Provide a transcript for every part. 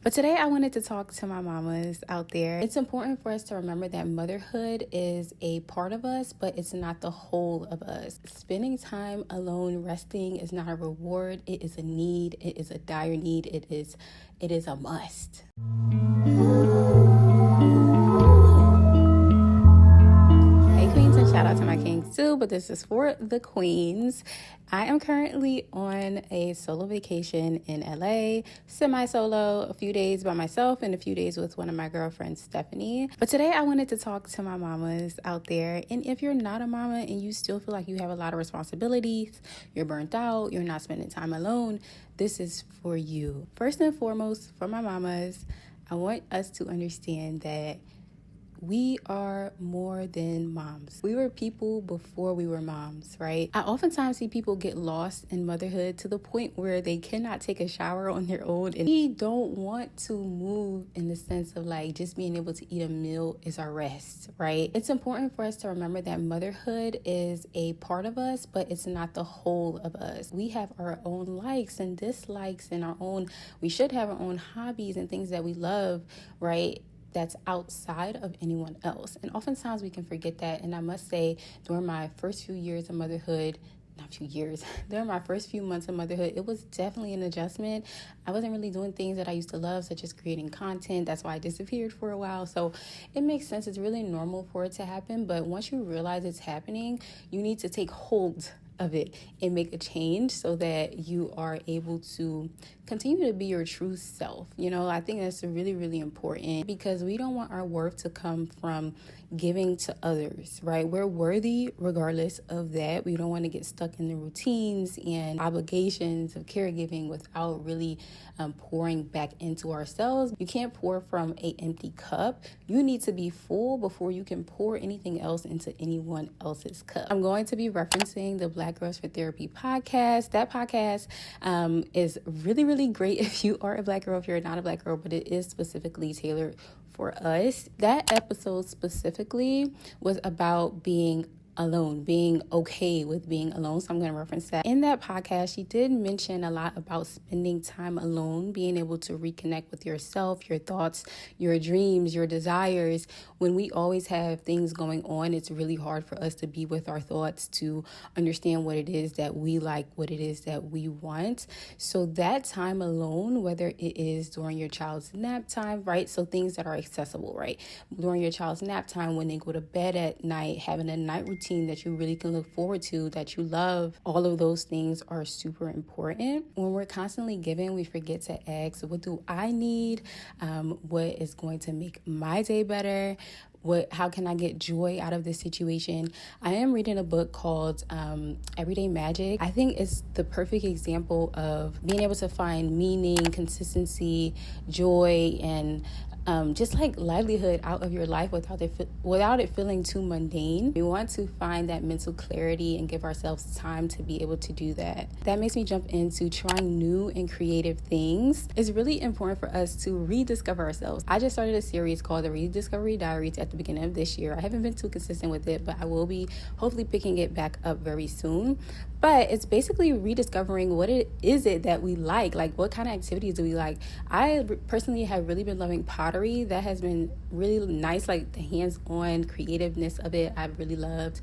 But today I wanted to talk to my mamas out there. It's important for us to remember that motherhood is a part of us, but it's not the whole of us. Spending time alone resting is not a reward. It is a need. It is a dire need. It is a must. Shout out to my kings too, but this is for the queens. I am currently on a solo vacation in LA, semi-solo, a few days by myself and a few days with one of my girlfriends, Stephanie. But today I wanted to talk to my mamas out there. And if you're not a mama and you still feel like you have a lot of responsibilities, you're burnt out, you're not spending time alone, this is for you. First and foremost, for my mamas, I want us to understand that we are more than moms. We were people before we were moms, right? I oftentimes see people get lost in motherhood to the point where they cannot take a shower on their own. And we don't want to move in the sense of like just being able to eat a meal is our rest, right? It's important for us to remember that motherhood is a part of us, but it's not the whole of us. We have our own likes and dislikes and we should have our own hobbies and things that we love, right? That's outside of anyone else. And oftentimes we can forget that. And I must say, during my first few years of motherhood, during my first few months of motherhood, it was definitely an adjustment. I wasn't really doing things that I used to love, such as creating content. That's why I disappeared for a while. So it makes sense. It's really normal for it to happen. But once you realize it's happening, you need to take hold of it and make a change so that you are able to continue to be your true self. I think that's really, really important because we don't want our worth to come from giving to others, right? We're worthy regardless of that. We don't want to get stuck in the routines and obligations of caregiving without really pouring back into ourselves. You can't pour from an empty cup. You need to be full before you can pour anything else into anyone else's cup. I'm going to be referencing the Black Girls for Therapy podcast. That podcast is really, really great if you are a Black girl, if you're not a Black girl, but it is specifically tailored for us. That episode specifically was about being alone, being okay with being alone. So I'm going to reference that. In that podcast, she did mention a lot about spending time alone, being able to reconnect with yourself, your thoughts, your dreams, your desires. When we always have things going on, it's really hard for us to be with our thoughts, to understand what it is that we like, what it is that we want. So that time alone, whether it is during your child's nap time, right? So things that are accessible, right? During your child's nap time, when they go to bed at night, having a night routine that you really can look forward to, that you love, all of those things are super important. When we're constantly giving, we forget to ask, what do I need? What is going to make my day better? How can I get joy out of this situation? I am reading a book called Everyday Magic. I think it's the perfect example of being able to find meaning, consistency, joy, and just like livelihood out of your life without it feeling too mundane. We want to find that mental clarity and give ourselves time to be able to do that. That makes me jump into trying new and creative things. It's really important for us to rediscover ourselves. I just started a series called The Rediscovery Diaries at the beginning of this year. I haven't been too consistent with it, but I will be hopefully picking it back up very soon. But it's basically rediscovering what it is that we like what kind of activities do we like. I personally have really been loving pottery. That has been really nice, like the hands-on creativeness of it. I've really loved,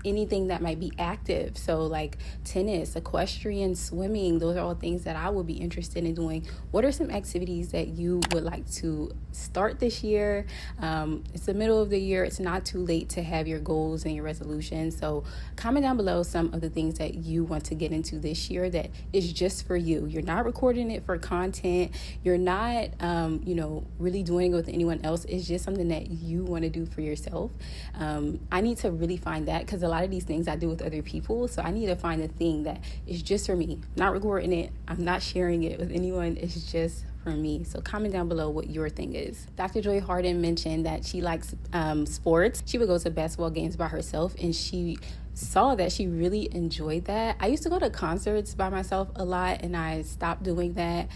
anything that might be active. So like tennis, equestrian, swimming, those are all things that I would be interested in doing. What are some activities that you would like to start this year? It's the middle of the year. It's not too late to have your goals and your resolutions. So comment down below some of the things that you want to get into this year that is just for you. You're not recording it for content. You're not, really doing it with anyone else. It's just something that you want to do for yourself. I need to really find that because a lot of these things I do with other people. So I need to find a thing that is just for me. I'm not recording it. I'm not sharing it with anyone. It's just for me. So comment down below what your thing is. Dr. Joy Harden mentioned that she likes sports. She would go to basketball games by herself, and she saw that she really enjoyed that. I used to go to concerts by myself a lot, and I stopped doing that.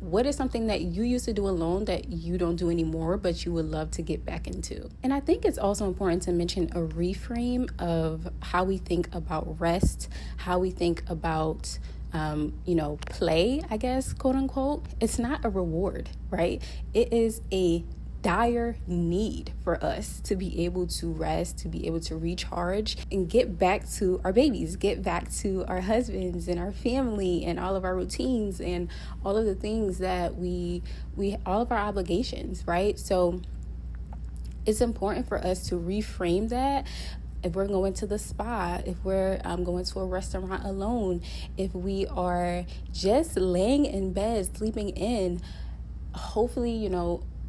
What is something that you used to do alone that you don't do anymore, but you would love to get back into? And I think it's also important to mention a reframe of how we think about rest, how we think about play, I guess, quote unquote. It's not a reward, right? It is a dire need for us to be able to rest, to be able to recharge and get back to our babies, get back to our husbands and our family and all of our routines and all of the things that we all of our obligations, right? So it's important for us to reframe that. If we're going to the spa, if we're going to a restaurant alone, if we are just laying in bed, sleeping in, hopefully,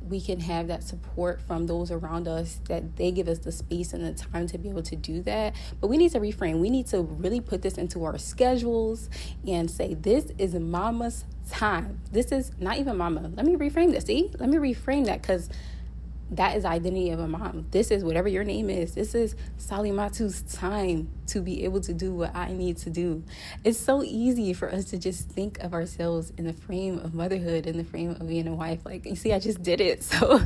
we can have that support from those around us, that they give us the space and the time to be able to do that. But we need to reframe. We need to really put this into our schedules and say, this is mama's time. This is not even mama. Let me reframe this. Let me reframe that, because that is the identity of a mom. This is whatever your name is. This is Salimatou's time to be able to do what I need to do. It's so easy for us to just think of ourselves in the frame of motherhood, in the frame of being a wife. Like, you see, I just did it. So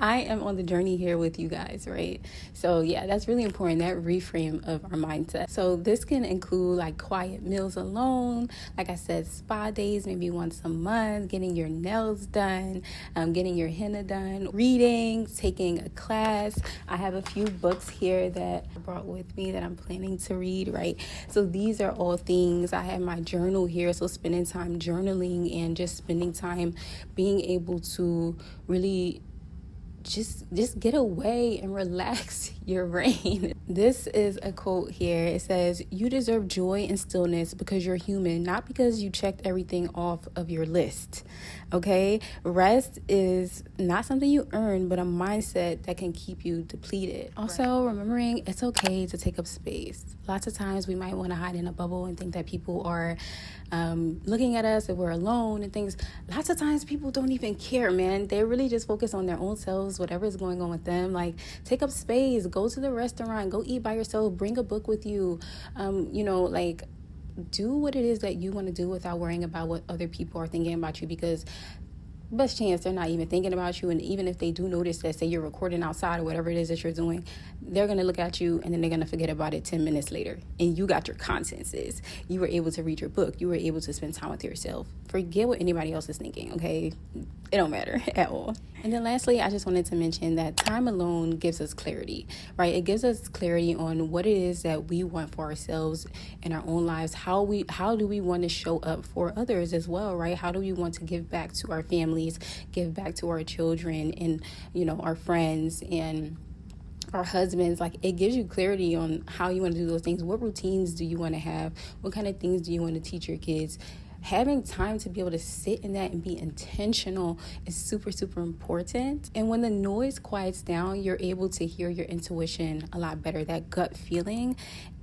I am on the journey here with you guys, right? So yeah, that's really important, that reframe of our mindset. So this can include like quiet meals alone, like I said, spa days, maybe once a month, getting your nails done, getting your henna done, reading, taking a class. I have a few books here that I brought with me that I'm planning to read, right? So these are all things. I have my journal here, so spending time journaling and just spending time being able to really just get away and relax your brain. This is a quote here. It says, "You deserve joy and stillness because you're human, not because you checked everything off of your list." Okay? Rest is not something you earn, but a mindset that can keep you depleted. Also, remembering it's okay to take up space. Lots of times we might want to hide in a bubble and think that people are looking at us if we're alone and things. Lots of times people don't even care, man. They really just focus on their own selves, whatever is going on with them. Like, take up space, go to the restaurant, go eat by yourself, bring a book with you, do what it is that you want to do without worrying about what other people are thinking about you, because best chance they're not even thinking about you. And even if they do notice that, say you're recording outside or whatever it is that you're doing, they're going to look at you and then they're going to forget about it 10 minutes later. And you got your content, sis. You were able to read your book. You were able to spend time with yourself. Forget what anybody else is thinking, okay? It don't matter at all. And then lastly, I just wanted to mention that time alone gives us clarity, right? It gives us clarity on what it is that we want for ourselves in our own lives. How do we want to show up for others as well, right? How do we want to give back to our families, give back to our children and, our friends and our husbands? Like, it gives you clarity on how you want to do those things. What routines do you want to have? What kind of things do you want to teach your kids? Having time to be able to sit in that and be intentional is super, super important. And when the noise quiets down, you're able to hear your intuition a lot better, that gut feeling.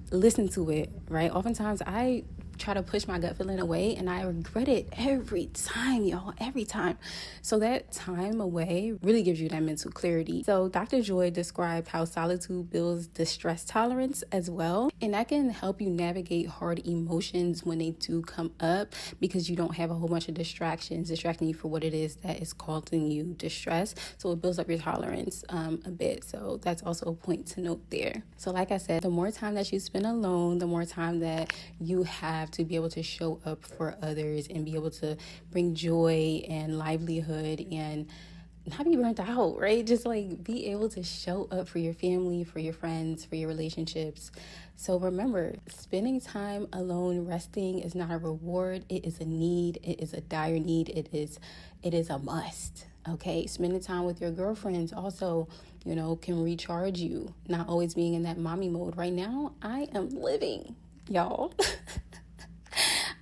Listen to it, right? Oftentimes I try to push my gut feeling away and I regret it every time, y'all, every time. So that time away really gives you that mental clarity. So Dr. Joy described how solitude builds distress tolerance as well, and that can help you navigate hard emotions when they do come up, because you don't have a whole bunch of distractions distracting you for what it is that is causing you distress. So it builds up your tolerance a bit. So that's also a point to note there. So like I said, the more time that you spend alone, the more time that you have to be able to show up for others and be able to bring joy and livelihood and not be burnt out, right? Just like be able to show up for your family, for your friends, for your relationships. So remember, spending time alone, resting is not a reward. It is a need. It is a dire need. It is a must. Okay, spending time with your girlfriends also, can recharge you. Not always being in that mommy mode. Right now, I am living, y'all.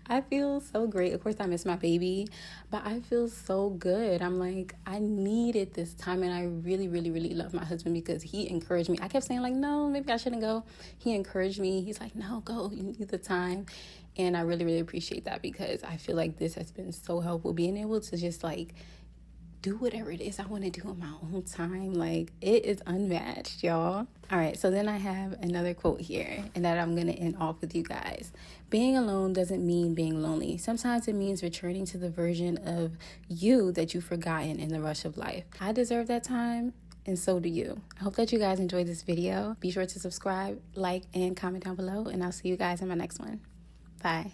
I feel so great. Of course, I miss my baby, but I feel so good. I'm like, I needed this time, and I really, really, really love my husband because he encouraged me. I kept saying, like, no, maybe I shouldn't go. He encouraged me. He's like, no, go. You need the time. And I really, really appreciate that, because I feel like this has been so helpful, being able to just, like, do whatever it is I want to do in my own time. Like, it is unmatched, y'all. All right, so then I have another quote here, and that I'm going to end off with you guys. Being alone doesn't mean being lonely. Sometimes it means returning to the version of you that you've forgotten in the rush of life. I deserve that time, and so do you. I hope that you guys enjoyed this video. Be sure to subscribe, like, and comment down below, and I'll see you guys in my next one. Bye.